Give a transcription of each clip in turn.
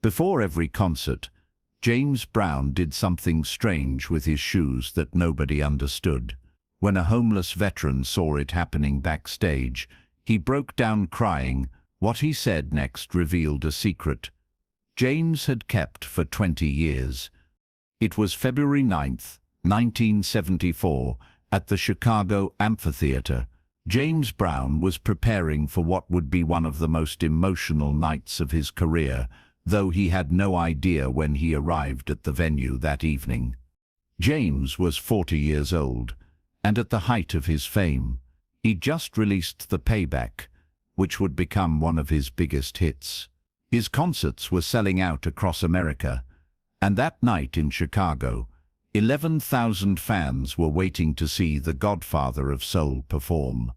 Before every concert, James Brown did something strange with his shoes that nobody understood. When a homeless veteran saw it happening backstage, he broke down crying. What he said next revealed a secret James had kept for 20 years. It was February 9th, 1974, at the Chicago Amphitheater. James Brown was preparing for what would be one of the most emotional nights of his career, though he had no idea when he arrived at the venue that evening. James was 40 years old, and at the height of his fame. He'd just released The Payback, which would become one of his biggest hits. His concerts were selling out across America, and that night in Chicago, 11,000 fans were waiting to see the Godfather of Soul perform.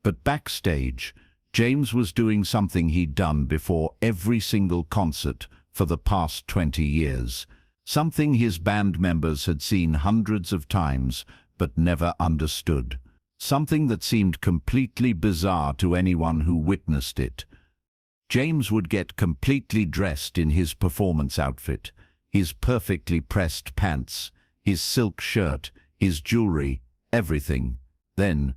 But backstage, James was doing something he'd done before every single concert for the past 20 years, something his band members had seen hundreds of times but never understood, something that seemed completely bizarre to anyone who witnessed it. James would get completely dressed in his performance outfit, his perfectly pressed pants, his silk shirt, his jewelry, everything. Then,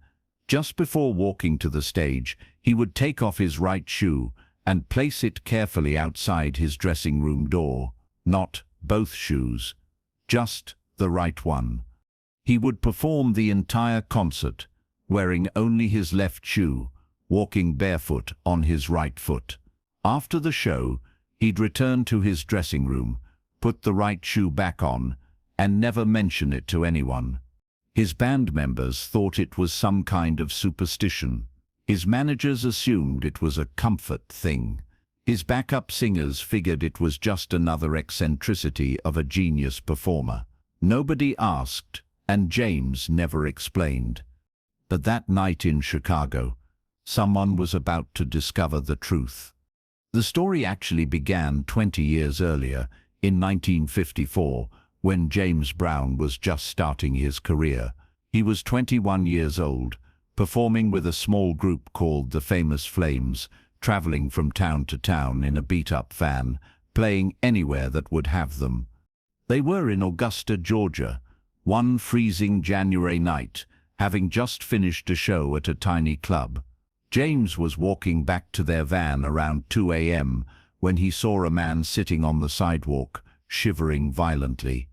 just before walking to the stage, he would take off his right shoe and place it carefully outside his dressing room door. Not both shoes, just the right one. He would perform the entire concert, wearing only his left shoe, walking barefoot on his right foot. After the show, he'd return to his dressing room, put the right shoe back on, and never mention it to anyone. His band members thought it was some kind of superstition. His managers assumed it was a comfort thing. His backup singers figured it was just another eccentricity of a genius performer. Nobody asked, and James never explained. But that night in Chicago, someone was about to discover the truth. The story actually began 20 years earlier, in 1954, when James Brown was just starting his career. He was 21 years old, performing with a small group called the Famous Flames, traveling from town to town in a beat-up van, playing anywhere that would have them. They were in Augusta, Georgia, one freezing January night, having just finished a show at a tiny club. James was walking back to their van around 2 a.m. when he saw a man sitting on the sidewalk, shivering violently.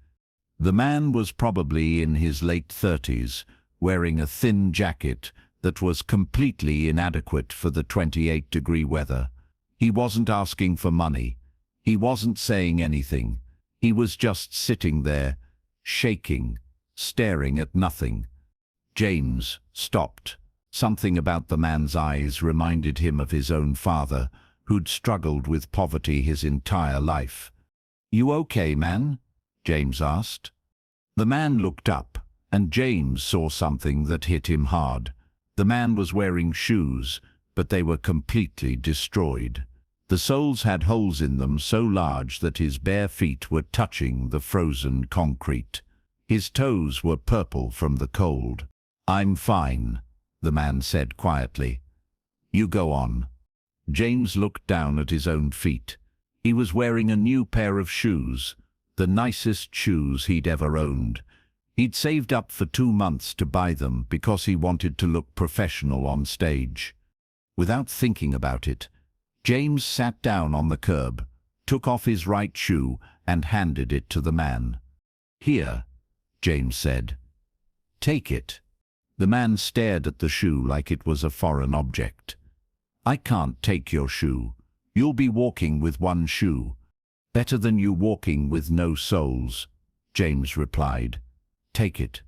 The man was probably in his late 30s, wearing a thin jacket that was completely inadequate for the 28-degree weather. He wasn't asking for money. He wasn't saying anything. He was just sitting there, shaking, staring at nothing. James stopped. Something about the man's eyes reminded him of his own father, who'd struggled with poverty his entire life. "You okay, man?" James asked. The man looked up, and James saw something that hit him hard. The man was wearing shoes, but they were completely destroyed. The soles had holes in them so large that his bare feet were touching the frozen concrete. His toes were purple from the cold. "I'm fine," the man said quietly. "You go on." James looked down at his own feet. He was wearing a new pair of shoes, the nicest shoes he'd ever owned. He'd saved up for 2 months to buy them because he wanted to look professional on stage. Without thinking about it, James sat down on the curb, took off his right shoe, and handed it to the man. "Here," James said. "Take it." The man stared at the shoe like it was a foreign object. "I can't take your shoe. You'll be walking with one shoe. Better than you walking with no soles," James replied. "Take it."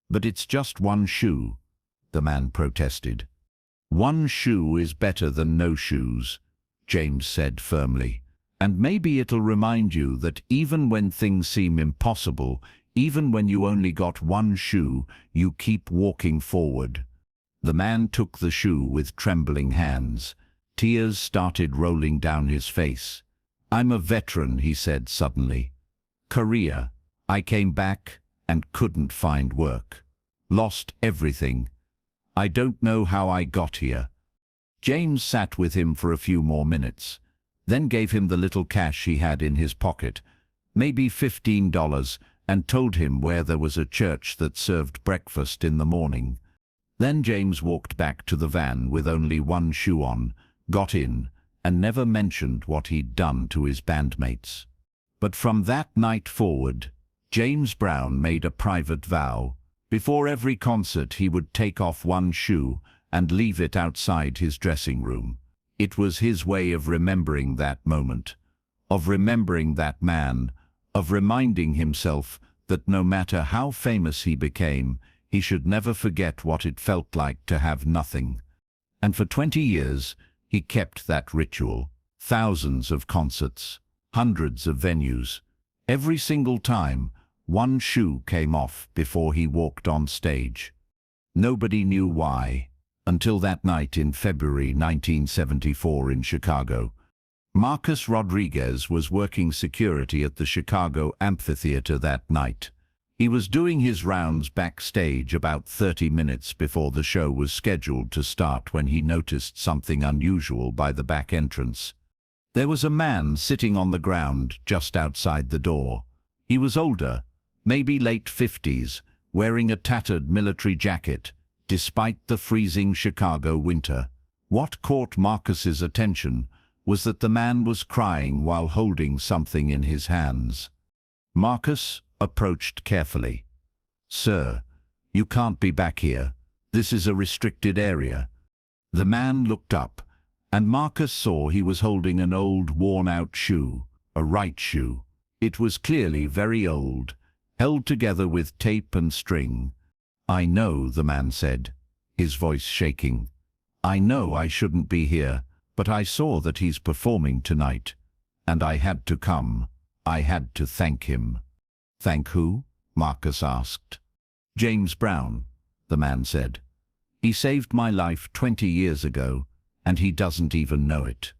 "But it's just one shoe," the man protested. "One shoe is better than no shoes," James said firmly. "And maybe it'll remind you that even when things seem impossible, even when you only got one shoe, you keep walking forward." The man took the shoe with trembling hands. Tears started rolling down his face. "I'm a veteran," he said suddenly. "Korea. I came back and couldn't find work. Lost everything. I don't know how I got here." James sat with him for a few more minutes. then gave him the little cash he had in his pocket, maybe $15, and told him where there was a church that served breakfast in the morning. Then James walked back to the van with only one shoe on, got in, and never mentioned what he'd done to his bandmates. But from that night forward, James Brown made a private vow. Before every concert he would take off one shoe and leave it outside his dressing room. It was his way of remembering that moment, of remembering that man, of reminding himself that no matter how famous he became, he should never forget what it felt like to have nothing. And for 20 years, he kept that ritual. Thousands of concerts, hundreds of venues. Every single time, one shoe came off before he walked on stage. Nobody knew why, until that night in February 1974 in Chicago. Marcus Rodriguez was working security at the Chicago Amphitheater that night. He was doing his rounds backstage about 30 minutes before the show was scheduled to start when he noticed something unusual by the back entrance. There was a man sitting on the ground just outside the door. He was older, maybe late 50s, wearing a tattered military jacket, despite the freezing Chicago winter. What caught Marcus's attention was that the man was crying while holding something in his hands. Marcus approached carefully. "Sir, you can't be back here. This is a restricted area." The man looked up, and Marcus saw he was holding an old, worn-out shoe, a right shoe. It was clearly very old, held together with tape and string. "I know," the man said, his voice shaking. "I know I shouldn't be here, but I saw that he's performing tonight, and I had to come. I had to thank him." "Thank who?" Marcus asked. "James Brown," the man said. "He saved my life 20 years ago, and he doesn't even know it."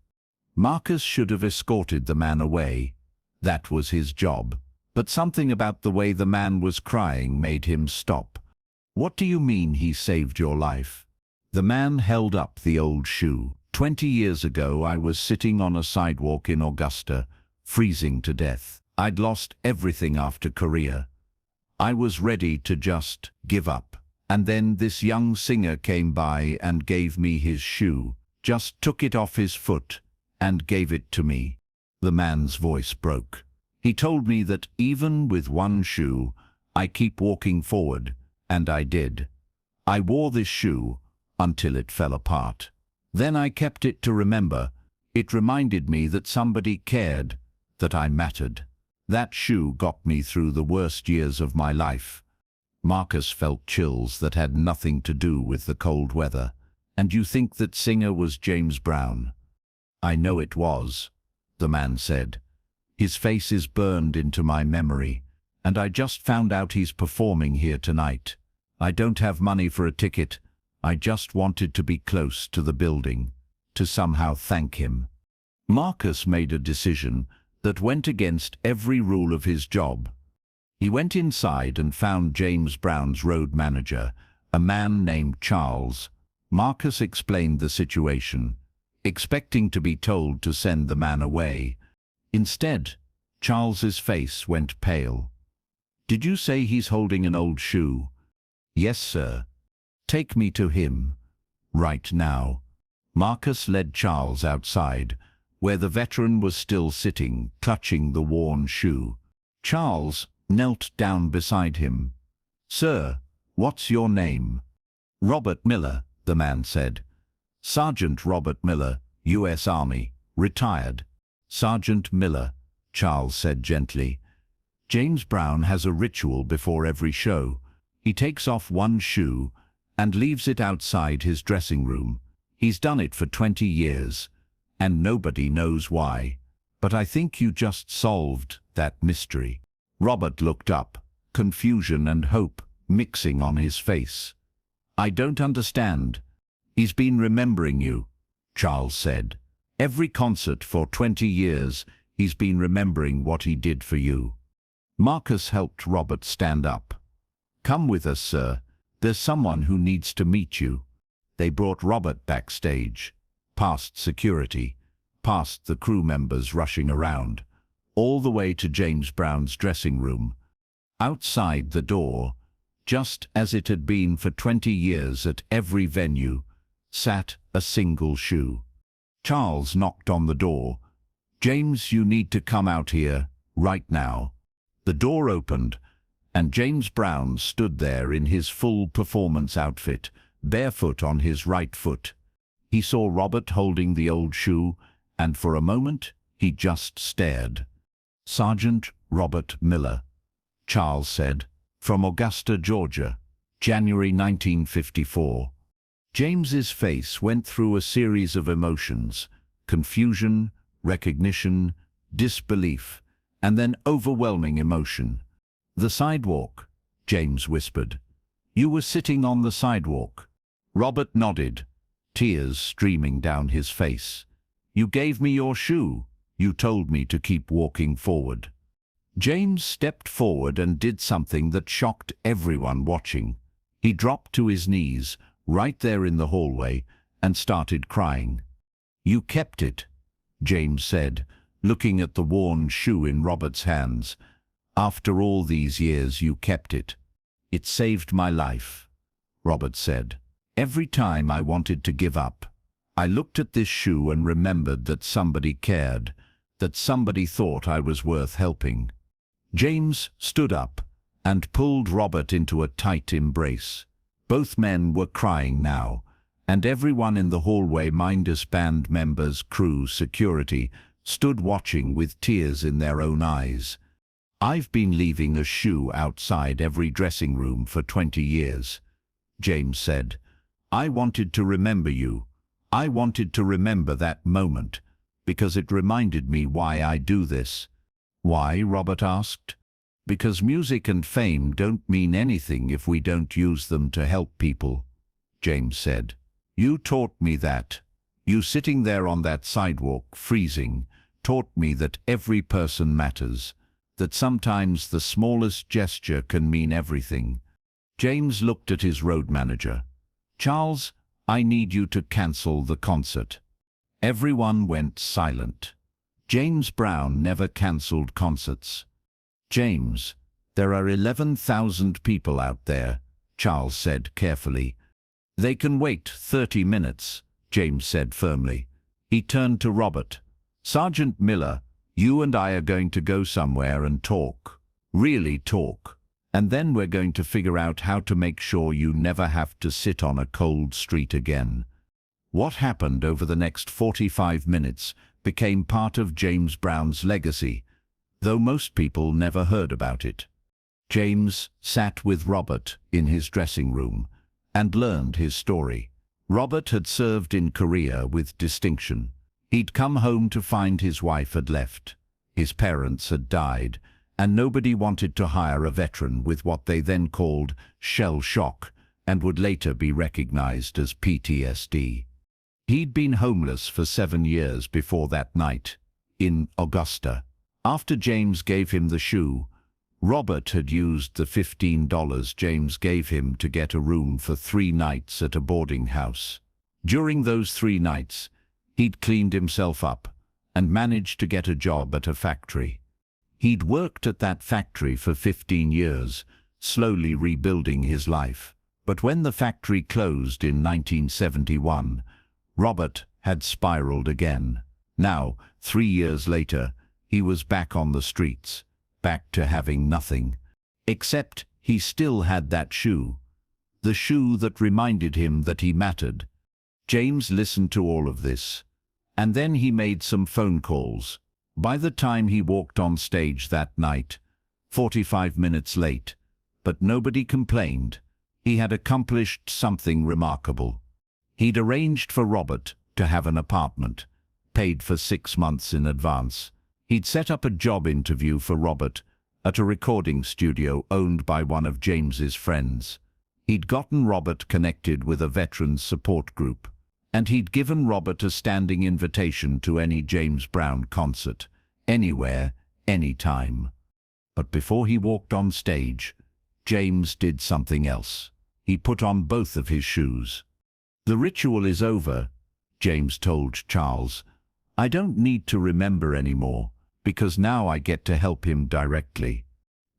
Marcus should have escorted the man away. That was his job. But something about the way the man was crying made him stop. "What do you mean he saved your life?" The man held up the old shoe. 20 years ago I was sitting on a sidewalk in Augusta, freezing to death. I'd lost everything after Korea. I was ready to just give up. And then this young singer came by and gave me his shoe, just took it off his foot and gave it to me. The man's voice broke. He told me that even with one shoe, I keep walking forward, and I did. I wore this shoe until it fell apart. Then I kept it to remember. It reminded me that somebody cared, that I mattered. That shoe got me through the worst years of my life. Marcus felt chills that had nothing to do with the cold weather. "And you think that singer was James Brown?" "I know it was," the man said. "His face is burned into my memory, and I just found out he's performing here tonight. I don't have money for a ticket. I just wanted to be close to the building, to somehow thank him." Marcus made a decision that went against every rule of his job. He went inside and found James Brown's road manager, a man named Charles. Marcus explained the situation, expecting to be told to send the man away. Instead, Charles's face went pale. "Did you say he's holding an old shoe?" "Yes, sir." "Take me to him, right now." Marcus led Charles outside, where the veteran was still sitting, clutching the worn shoe. Charles knelt down beside him. "Sir, what's your name?" "Robert Miller," the man said. "Sergeant Robert Miller, U.S. Army, retired." "Sergeant Miller," Charles said gently. "James Brown has a ritual before every show. He takes off one shoe and leaves it outside his dressing room. He's done it for 20 years, and nobody knows why. But I think you just solved that mystery." Robert looked up, confusion and hope mixing on his face. "I don't understand." "He's been remembering you," Charles said. "Every concert for 20 years, he's been remembering what he did for you." Marcus helped Robert stand up. "Come with us, sir. There's someone who needs to meet you." They brought Robert backstage, past security, past the crew members rushing around, all the way to James Brown's dressing room. Outside the door, just as it had been for 20 years at every venue, sat a single shoe. Charles knocked on the door. "James, you need to come out here, right now." The door opened, and James Brown stood there in his full performance outfit, barefoot on his right foot. He saw Robert holding the old shoe, and for a moment he just stared. "Sergeant Robert Miller," Charles said, "from Augusta, Georgia, January 1954. James's face went through a series of emotions: confusion, recognition, disbelief, and then overwhelming emotion. "The sidewalk," James whispered. "You were sitting on the sidewalk." Robert nodded, tears streaming down his face. "You gave me your shoe. You told me to keep walking forward." James stepped forward and did something that shocked everyone watching. He dropped to his knees, right there in the hallway, and started crying. "You kept it," James said, looking at the worn shoe in Robert's hands. "After all these years, you kept it." "It saved my life," Robert said. "Every time I wanted to give up, I looked at this shoe and remembered that somebody cared, that somebody thought I was worth helping." James stood up and pulled Robert into a tight embrace. Both men were crying now, and everyone in the hallway, minus band members, crew, security, stood watching with tears in their own eyes. "I've been leaving a shoe outside every dressing room for 20 years, James said. "I wanted to remember you. I wanted to remember that moment, because it reminded me why I do this." "Why?" Robert asked. "Because music and fame don't mean anything if we don't use them to help people," James said. "You taught me that. You sitting there on that sidewalk, freezing, taught me that every person matters, that sometimes the smallest gesture can mean everything." James looked at his road manager. "Charles, I need you to cancel the concert." Everyone went silent. James Brown never cancelled concerts. "James, there are 11,000 people out there," Charles said carefully. "They can wait 30 minutes, James said firmly. He turned to Robert. "Sergeant Miller, you and I are going to go somewhere and talk. Really talk. And then we're going to figure out how to make sure you never have to sit on a cold street again." What happened over the next 45 minutes became part of James Brown's legacy, though most people never heard about it. James sat with Robert in his dressing room and learned his story. Robert had served in Korea with distinction. He'd come home to find his wife had left. His parents had died, and nobody wanted to hire a veteran with what they then called shell shock and would later be recognized as PTSD. He'd been homeless for 7 years before that night, in Augusta. After James gave him the shoe, Robert had used the $15 James gave him to get a room for 3 nights at a boarding house. During those 3 nights, he'd cleaned himself up and managed to get a job at a factory. He'd worked at that factory for 15 years, slowly rebuilding his life. But when the factory closed in 1971, Robert had spiraled again. Now, 3 years later, he was back on the streets, back to having nothing. Except he still had that shoe. The shoe that reminded him that he mattered. James listened to all of this, and then he made some phone calls. By the time he walked on stage that night, 45 minutes late, but nobody complained, he had accomplished something remarkable. He'd arranged for Robert to have an apartment, paid for 6 months in advance. He'd set up a job interview for Robert at a recording studio owned by one of James's friends. He'd gotten Robert connected with a veterans support group, and he'd given Robert a standing invitation to any James Brown concert, anywhere, anytime. But before he walked on stage, James did something else. He put on both of his shoes. "The ritual is over," James told Charles. I don't need to remember anymore, because now I get to help him directly.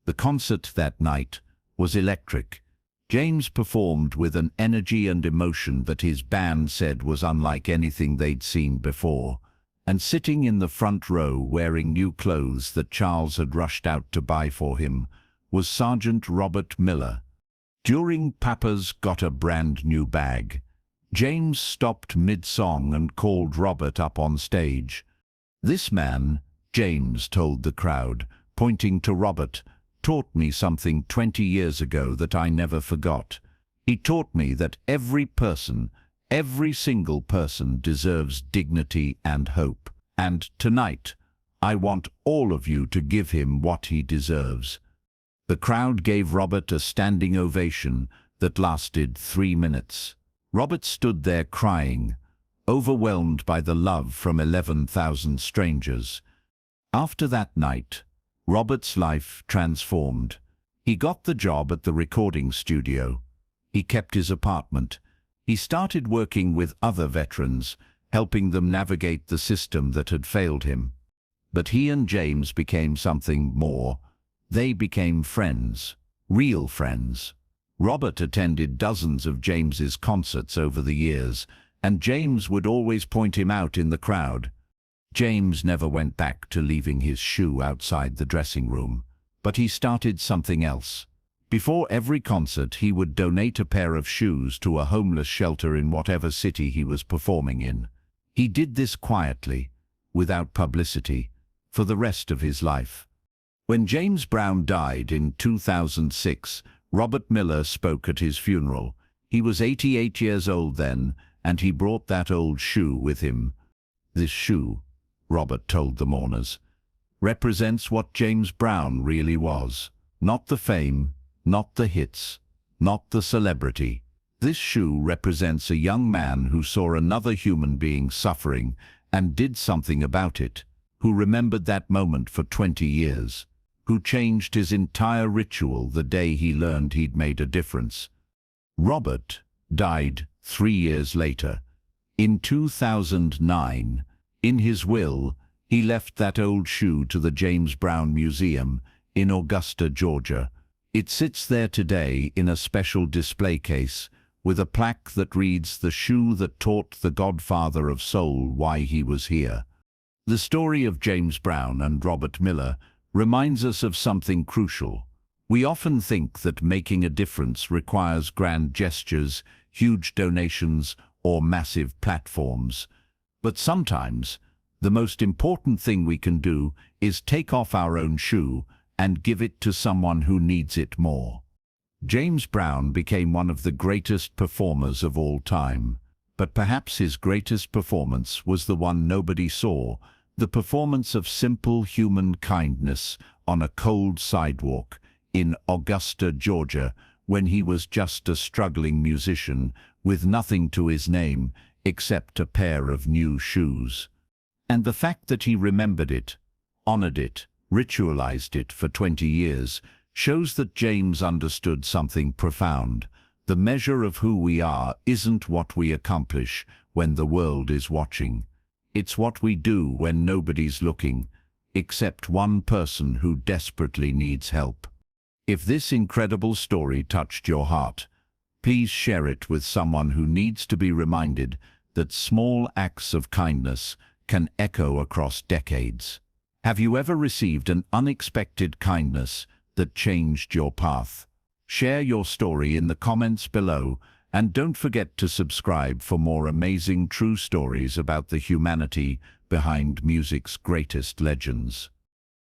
The concert that night was electric. James performed with an energy and emotion that his band said was unlike anything they'd seen before. And sitting in the front row wearing new clothes that Charles had rushed out to buy for him was Sergeant Robert Miller. During Papa's Got a Brand New Bag, James stopped mid-song and called Robert up on stage. "This man," James told the crowd, pointing to Robert, "taught me something 20 years ago that I never forgot. He taught me that every person, every single person deserves dignity and hope. And tonight, I want all of you to give him what he deserves." The crowd gave Robert a standing ovation that lasted 3 minutes. Robert stood there crying, overwhelmed by the love from 11,000 strangers. After that night, Robert's life transformed. He got the job at the recording studio. He kept his apartment. He started working with other veterans, helping them navigate the system that had failed him. But he and James became something more. They became friends, real friends. Robert attended dozens of James's concerts over the years, and James would always point him out in the crowd. James never went back to leaving his shoe outside the dressing room, but he started something else. Before every concert, he would donate a pair of shoes to a homeless shelter in whatever city he was performing in. He did this quietly, without publicity, for the rest of his life. When James Brown died in 2006, Robert Miller spoke at his funeral. He was 88 years old then, and he brought that old shoe with him. "This shoe," Robert told the mourners, "represents what James Brown really was. Not the fame, not the hits, not the celebrity. This shoe represents a young man who saw another human being suffering and did something about it, who remembered that moment for 20 years, who changed his entire ritual the day he learned he'd made a difference." Robert died 3 years later. In 2009, in his will, he left that old shoe to the James Brown Museum in Augusta, Georgia. It sits there today in a special display case with a plaque that reads, "The shoe that taught the Godfather of Soul why he was here." The story of James Brown and Robert Miller reminds us of something crucial. We often think that making a difference requires grand gestures, huge donations, or massive platforms. But sometimes, the most important thing we can do is take off our own shoe and give it to someone who needs it more. James Brown became one of the greatest performers of all time, but perhaps his greatest performance was the one nobody saw, the performance of simple human kindness on a cold sidewalk in Augusta, Georgia, when he was just a struggling musician with nothing to his name except a pair of new shoes. And the fact that he remembered it, honored it, ritualized it for 20 years shows that James understood something profound. The measure of who we are isn't what we accomplish when the world is watching. It's what we do when nobody's looking, except one person who desperately needs help. If this incredible story touched your heart, please share it with someone who needs to be reminded that small acts of kindness can echo across decades. Have you ever received an unexpected kindness that changed your path? Share your story in the comments below, and don't forget to subscribe for more amazing true stories about the humanity behind music's greatest legends.